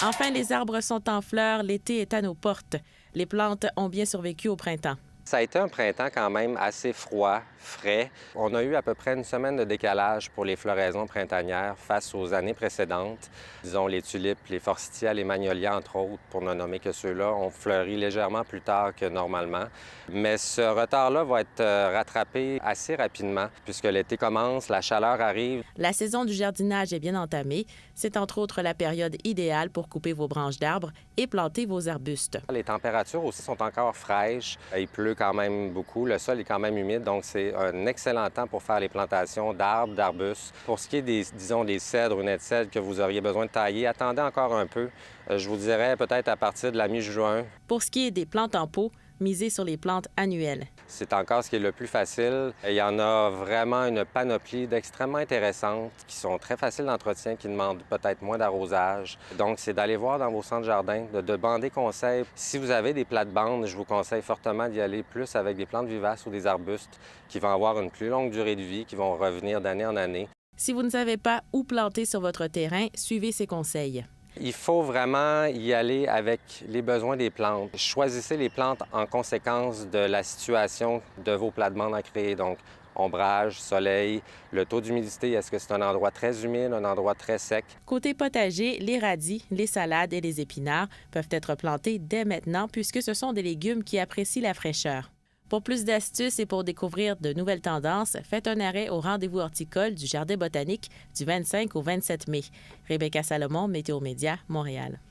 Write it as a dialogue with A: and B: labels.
A: Enfin, les arbres sont en fleurs, l'été est à nos portes. Les plantes ont bien survécu au printemps.
B: Ça a été un printemps quand même assez froid, frais. On a eu à peu près une semaine de décalage pour les floraisons printanières face aux années précédentes. Disons les tulipes, les forsythias, les magnolias, entre autres, pour ne nommer que ceux-là, ont fleuri légèrement plus tard que normalement. Mais ce retard-là va être rattrapé assez rapidement puisque l'été commence, la chaleur arrive.
A: La saison du jardinage est bien entamée. C'est entre autres la période idéale pour couper vos branches d'arbres et planter vos arbustes.
B: Les températures aussi sont encore fraîches. Il pleut quand même beaucoup. Le sol est quand même humide, donc c'est un excellent temps pour faire les plantations d'arbres, d'arbustes. Pour ce qui est des cèdres ou nets cèdres que vous auriez besoin de tailler, attendez encore un peu. Je vous dirais peut-être à partir de la mi-juin.
A: Pour ce qui est des plantes en pot, misez sur les plantes annuelles.
B: C'est encore ce qui est le plus facile. Il y en a vraiment une panoplie d'extrêmement intéressantes qui sont très faciles d'entretien, qui demandent peut-être moins d'arrosage. Donc, c'est d'aller voir dans vos centres jardins, de demander conseil. Si vous avez des plates-bandes, je vous conseille fortement d'y aller plus avec des plantes vivaces ou des arbustes qui vont avoir une plus longue durée de vie, qui vont revenir d'année en année.
A: Si vous ne savez pas où planter sur votre terrain, suivez ces conseils.
B: Il faut vraiment y aller avec les besoins des plantes. Choisissez les plantes en conséquence de la situation de vos plates-bandes à créer. Donc, ombrage, soleil, le taux d'humidité, est-ce que c'est un endroit très humide, un endroit très sec?
A: Côté potager, les radis, les salades et les épinards peuvent être plantés dès maintenant puisque ce sont des légumes qui apprécient la fraîcheur. Pour plus d'astuces et pour découvrir de nouvelles tendances, faites un arrêt au rendez-vous horticole du Jardin botanique du 25 au 27 mai. Rebecca Salomon, Météo Média, Montréal.